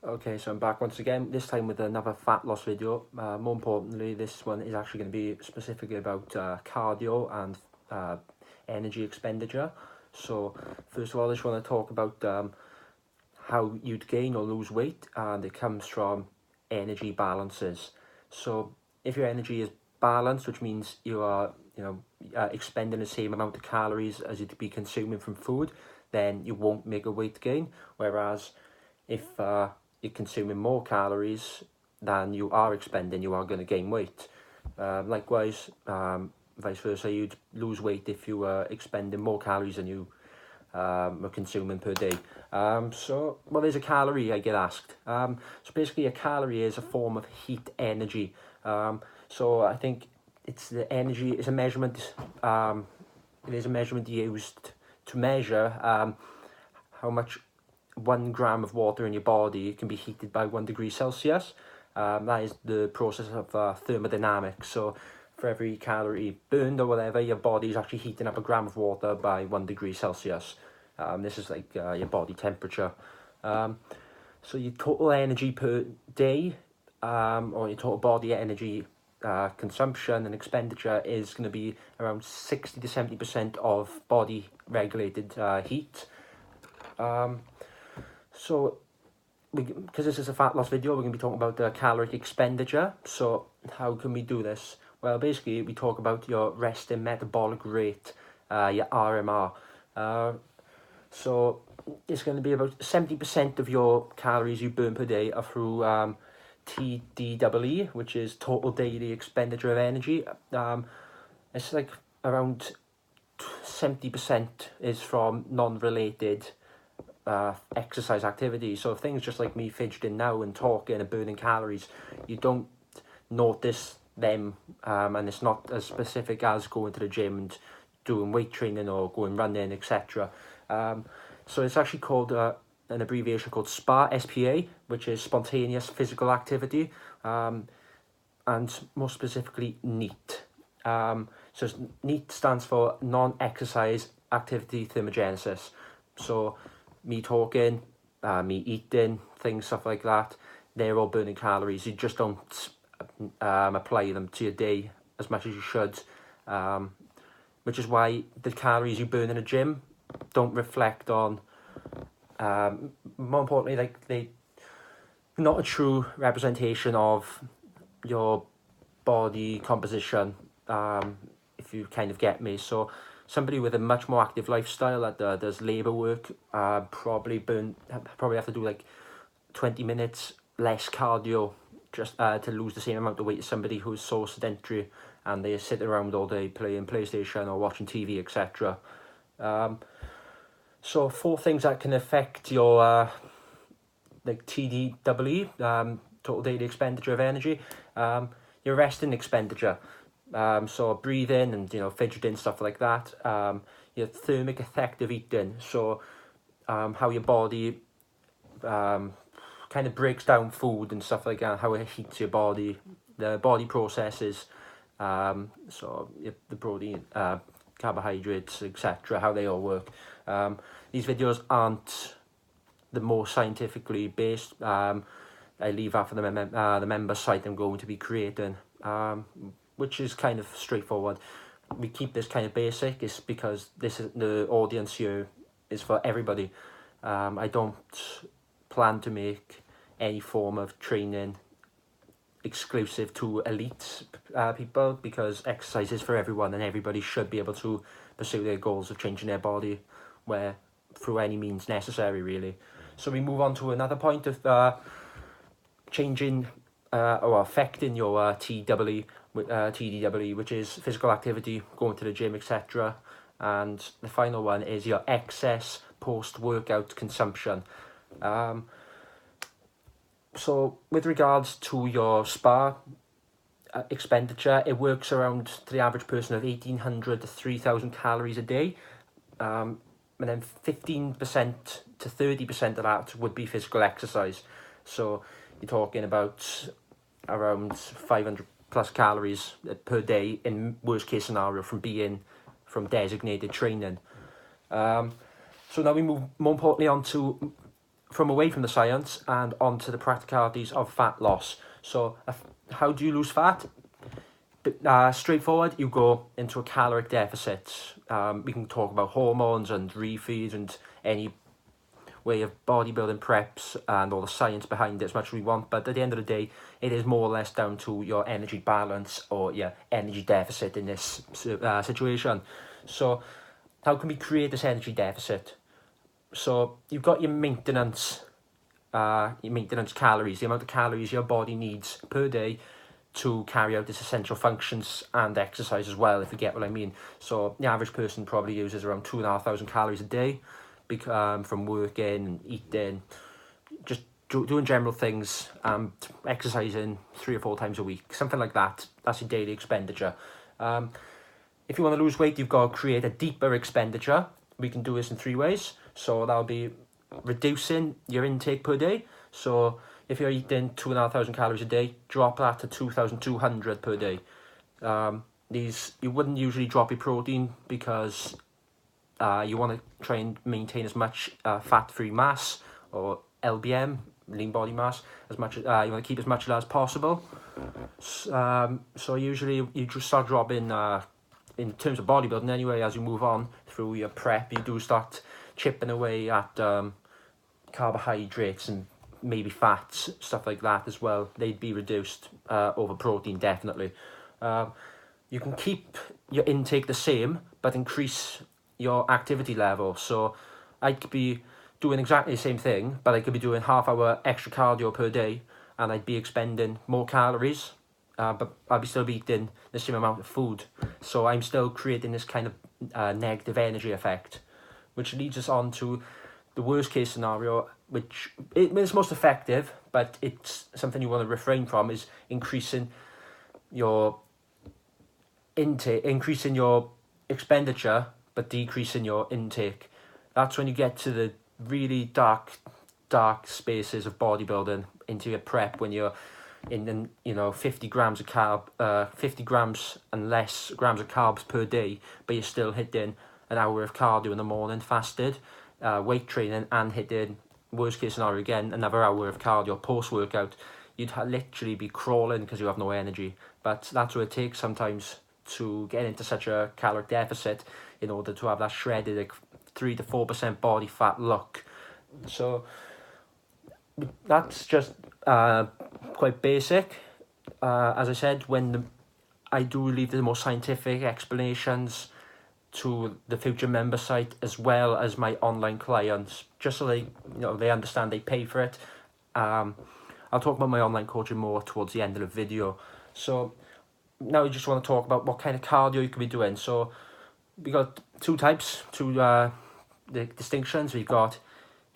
Okay, so I'm back once again, this time with another fat loss video. More importantly, this one is actually going to be specifically about cardio and energy expenditure. So first of all, I just want to talk about how you'd gain or lose weight, and it comes from energy balances. So if your energy is balanced, which means you are expending the same amount of calories as you'd be consuming from food, then you won't make a weight gain. Whereas if you're consuming more calories than you are expending, you are going to gain weight. Likewise, vice versa, you'd lose weight if you were expending more calories than you were consuming per day. So what is a calorie, I get asked. So basically a calorie is a form of heat energy. So I think it's the energy, it's a measurement, it is a measurement used to measure how much 1 gram of water in your body can be heated by 1 degree Celsius. That is the process of thermodynamics. So for every calorie burned or whatever, your body is actually heating up 1 gram of water by 1 degree Celsius. This is like your body temperature. So your total energy per day, or your total body energy consumption and expenditure is going to be around 60 to 70% of body regulated heat. So, because this is a fat loss video, we're going to be talking about the caloric expenditure. So, how can we do this? Well, basically, we talk about your resting metabolic rate, your RMR. So, it's going to be about 70% of your calories you burn per day are through TDEE, which is total daily expenditure of energy. It's like around 70% is from non-related exercise activity. So things just like me fidgeting now and talking and burning calories, you don't notice them, and it's not as specific as going to the gym and doing weight training or going running, etc. So it's actually called an abbreviation called SPA, which is spontaneous physical activity, and more specifically NEAT. So NEAT stands for non-exercise activity thermogenesis. So me talking, me eating, things, stuff like that, they're all burning calories. You just don't apply them to your day as much as you should, which is why the calories you burn in a gym don't reflect on, more importantly, like they not a true representation of your body composition, if you kind of get me. So somebody with a much more active lifestyle that does labour work probably have to do like 20 minutes less cardio just to lose the same amount of weight as somebody who's so sedentary and they sit around all day playing PlayStation or watching TV, etc. So 4 things that can affect your like TDEE, total daily expenditure of energy. Your resting expenditure, so breathing and fidgeting, stuff like that. Your thermic effect of eating, so how your body kind of breaks down food and stuff like that, how it heats your body, the body processes, so the protein, carbohydrates, etc., how they all work. These videos aren't the more scientifically based. I leave that for the member site I'm going to be creating, which is kind of straightforward. We keep this kind of basic, is because this is the audience here is for everybody. I don't plan to make any form of training exclusive to elite people, because exercise is for everyone and everybody should be able to pursue their goals of changing their body through any means necessary, really. So we move on to another point of changing or affecting your TDEE, which is physical activity, going to the gym, etc. And the final one is your excess post-workout consumption. So with regards to your SPA expenditure, it works around, to the average person, of 1,800 to 3,000 calories a day. And then 15% to 30% of that would be physical exercise. So you're talking about around 500 plus calories per day in worst case scenario from designated training. So now we move more importantly on to from away from the science and onto the practicalities of fat loss. So how do you lose fat? Straightforward, you go into a caloric deficit. We can talk about hormones and refeeds and any way of bodybuilding preps and all the science behind it as much as we want, but at the end of the day, it is more or less down to your energy balance or your energy deficit in this situation. So how can we create this energy deficit? So you've got your maintenance calories, the amount of calories your body needs per day to carry out its essential functions and exercise as well, if you get what I mean. So the average person probably uses around 2,500 calories a day, from working and eating, just doing general things, exercising 3 or 4 times a week, something like that. That's your daily expenditure. If you want to lose weight, you've got to create a deeper expenditure. We can do this in 3 ways. So that'll be reducing your intake per day. So if you're eating 2,500 calories a day, drop that to 2,200 per day. You wouldn't usually drop your protein because you want to try and maintain as much fat-free mass, or LBM, lean body mass, as much as you want to keep as much of that as possible. So usually you just start dropping in terms of bodybuilding anyway. As you move on through your prep, you do start chipping away at carbohydrates and maybe fats, stuff like that as well. They'd be reduced over protein, definitely. You can keep your intake the same but increase your activity level. So I could be doing exactly the same thing, but I could be doing half-hour extra cardio per day, and I'd be expending more calories, but I'd be still eating the same amount of food. So I'm still creating this kind of negative energy effect, which leads us on to the worst case scenario, which is most effective, but it's something you want to refrain from, is increasing your intake, increasing your expenditure, but decreasing your intake. That's when you get to the really dark spaces of bodybuilding, into your prep, when you're in 50 grams of 50 grams and less grams of carbs per day, but you're still hitting an hour of cardio in the morning fasted, weight training, and hitting, worst case scenario again, another hour of cardio post workout. You'd literally be crawling because you have no energy. But that's what it takes sometimes to get into such a caloric deficit, in order to have that shredded 3 to 4% body fat look. So that's just quite basic. As I said, I do leave the more scientific explanations to the future member site, as well as my online clients, just so they understand, they pay for it. I'll talk about my online coaching more towards the end of the video. So now we just want to talk about what kind of cardio you could be doing. So we got 2 types, the distinctions. We've got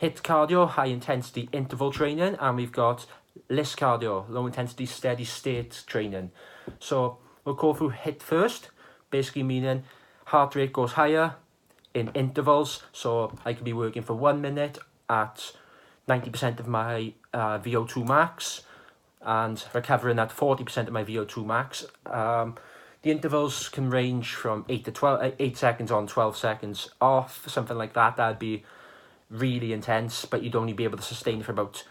HIIT cardio, high intensity interval training, and we've got LIST cardio, low intensity steady state training. So we'll go through HIIT first, basically meaning heart rate goes higher in intervals. So I could be working for 1 minute at 90% of my VO2 max, and recovering at 40% of my VO2 max. The intervals can range from 8 seconds on, 12 seconds off, something like that. That'd be really intense, but you'd only be able to sustain for about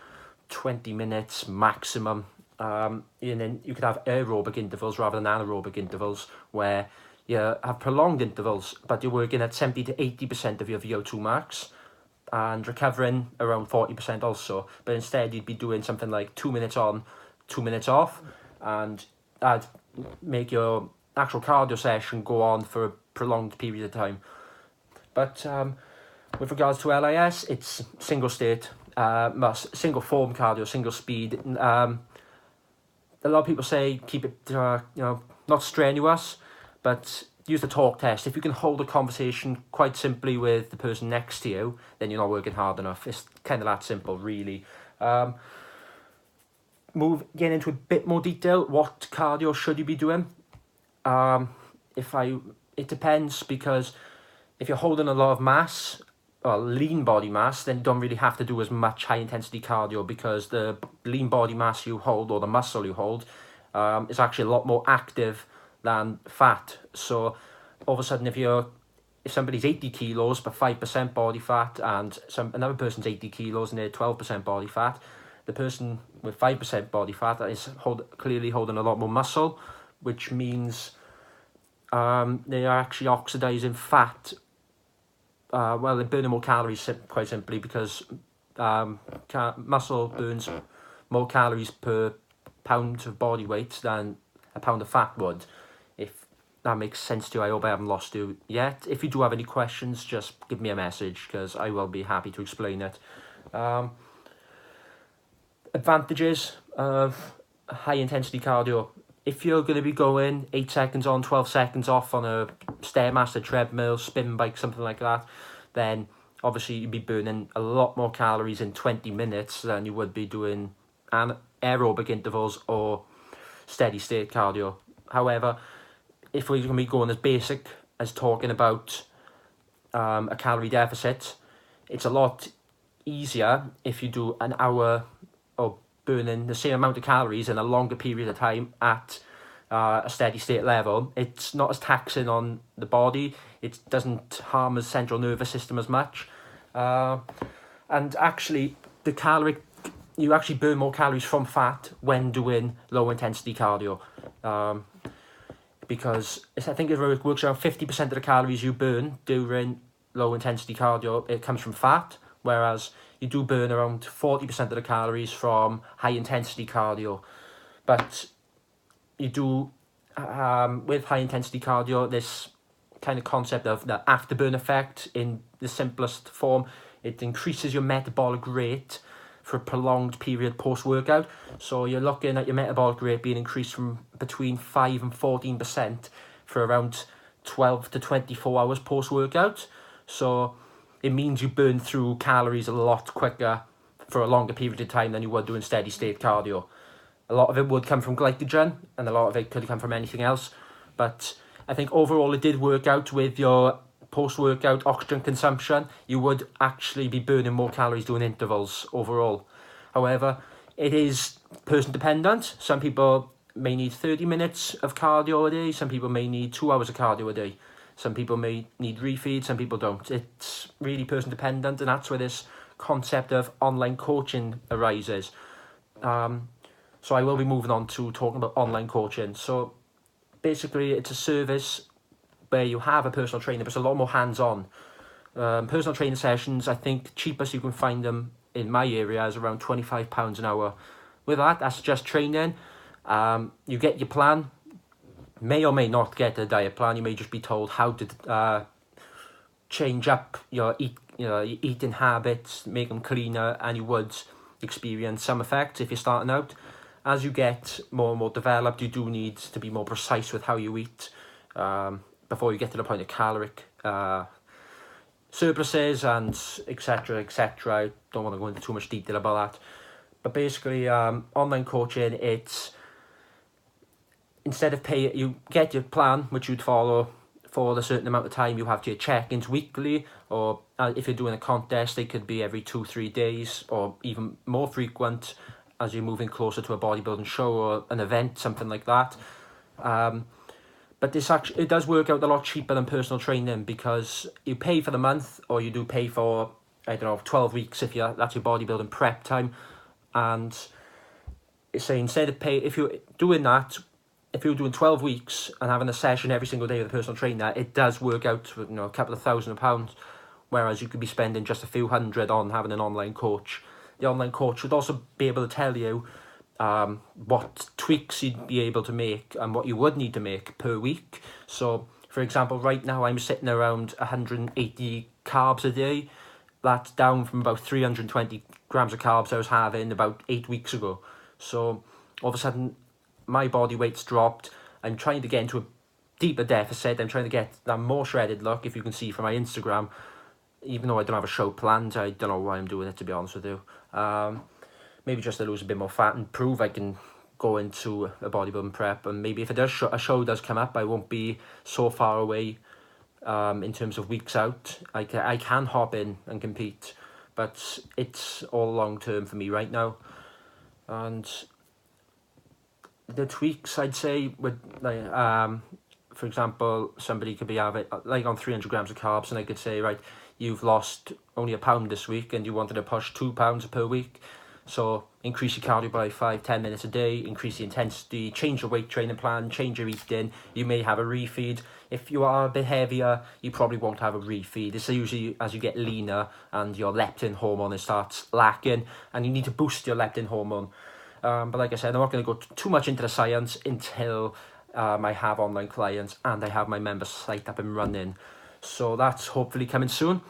20 minutes maximum. And then you could have aerobic intervals rather than anaerobic intervals, where you have prolonged intervals, but you're working at 70 to 80% of your VO2 max and recovering around 40% also. But instead, you'd be doing something like 2 minutes on, 2 minutes off, and that'd make your actual cardio session go on for a prolonged period of time. But with regards to LIS, it's single state, single form cardio, single speed. A lot of people say keep it, not strenuous, but use the talk test. If you can hold a conversation quite simply with the person next to you, then you're not working hard enough. It's kind of that simple, really. Getting into a bit more detail, what cardio should you be doing? It depends, because if you're holding a lot of mass, or lean body mass, then you don't really have to do as much high intensity cardio, because the lean body mass you hold, or the muscle you hold, is actually a lot more active than fat. So all of a sudden, if you're if somebody's 80 kilos but 5% body fat, and another person's 80 kilos and they're 12% body fat, the person with 5% body fat is clearly holding a lot more muscle, which means they are actually oxidizing fat. Well, they're burning more calories, quite simply, because muscle burns more calories per pound of body weight than a pound of fat would. If that makes sense to you, I hope I haven't lost you yet. If you do have any questions, just give me a message, because I will be happy to explain it. Advantages of high intensity cardio. If you're going to be going 8 seconds on, 12 seconds off on a Stairmaster, treadmill, spin bike, something like that, then obviously you'd be burning a lot more calories in 20 minutes than you would be doing aerobic intervals or steady state cardio. However, if we're going to be going as basic as talking about a calorie deficit, it's a lot easier if you do an hour of burning the same amount of calories in a longer period of time at a steady state level. It's not as taxing on the body. It doesn't harm the central nervous system as much. And actually, you actually burn more calories from fat when doing low intensity cardio. Because I think it works around 50% of the calories you burn during low intensity cardio, it comes from fat, whereas you do burn around 40% of the calories from high intensity cardio. But you do, with high intensity cardio, this kind of concept of the afterburn effect in the simplest form. It increases your metabolic rate for a prolonged period post-workout. So you're looking at your metabolic rate being increased from between 5 and 14% for around 12 to 24 hours post-workout. So it means you burn through calories a lot quicker for a longer period of time than you would doing steady state cardio. A lot of it would come from glycogen, and a lot of it could come from anything else. But I think overall it did work out with your post-workout oxygen consumption. You would actually be burning more calories doing intervals overall. However, it is person dependent. Some people may need 30 minutes of cardio a day. Some people may need 2 hours of cardio a day. Some people may need refeed, some people don't. It's really person dependent, and that's where this concept of online coaching arises. So I will be moving on to talking about online coaching. So basically, it's a service where you have a personal trainer, but it's a lot more hands-on. Personal training sessions, I think cheapest you can find them in my area is around £25 an hour. With that, that's just training. You get your plan. May or may not get a diet plan. You may just be told how to change up your eating habits, make them cleaner, and you would experience some effects if you're starting out. As you get more and more developed, you do need to be more precise with how you eat before you get to the point of caloric surpluses and etc. etc. I don't want to go into too much detail about that. But basically, online coaching, it's instead of you get your plan, which you'd follow for a certain amount of time. You have your check-ins weekly, or if you're doing a contest, they could be every 2-3 days, or even more frequent as you're moving closer to a bodybuilding show or an event, something like that. But it does work out a lot cheaper than personal training, because you pay for the month, or you do pay for, 12 weeks if that's your bodybuilding prep time. And say instead of if you're doing that, if you're doing 12 weeks and having a session every single day with a personal trainer, it does work out to a couple of £1,000, whereas you could be spending just a few hundred on having an online coach. The online coach would also be able to tell you what tweaks you'd be able to make and what you would need to make per week. So, for example, right now I'm sitting around 180 carbs a day. That's down from about 320 grams of carbs I was having about 8 weeks ago. So, all of a sudden, my body weight's dropped. I'm trying to get into a deeper deficit. I'm trying to get that more shredded look, if you can see from my Instagram. Even though I don't have a show planned, I don't know why I'm doing it, to be honest with you. Maybe just to lose a bit more fat and prove I can go into a bodybuilding prep. And maybe if a show does come up, I won't be so far away in terms of weeks out. I can hop in and compete, but it's all long term for me right now. And the tweaks, I'd say, would for example, somebody could be having like on 300 grams of carbs, and I could say, right, you've lost only a pound this week and you wanted to push 2 pounds per week. So increase your cardio by 5-10 minutes a day, increase the intensity, change your weight training plan, change your eating. You may have a refeed. If you are a bit heavier, you probably won't have a refeed. It's usually as you get leaner and your leptin hormone starts lacking, and you need to boost your leptin hormone. But like I said, I'm not going to go too much into the science until I have online clients and I have my member site up and running. So that's hopefully coming soon.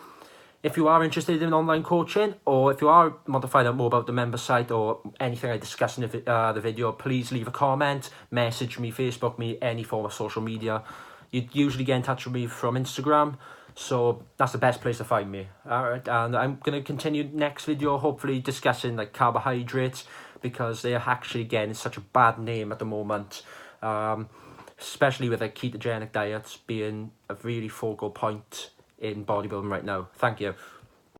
If you are interested in online coaching, or if you want to find out more about the member site or anything I discuss in the video, please leave a comment, message me, Facebook me, any form of social media. You'd usually get in touch with me from Instagram, so that's the best place to find me. Alright, and I'm going to continue next video, hopefully discussing like carbohydrates, because they are actually getting such a bad name at the moment. Especially with a ketogenic diet being a really focal point in bodybuilding right now. Thank you.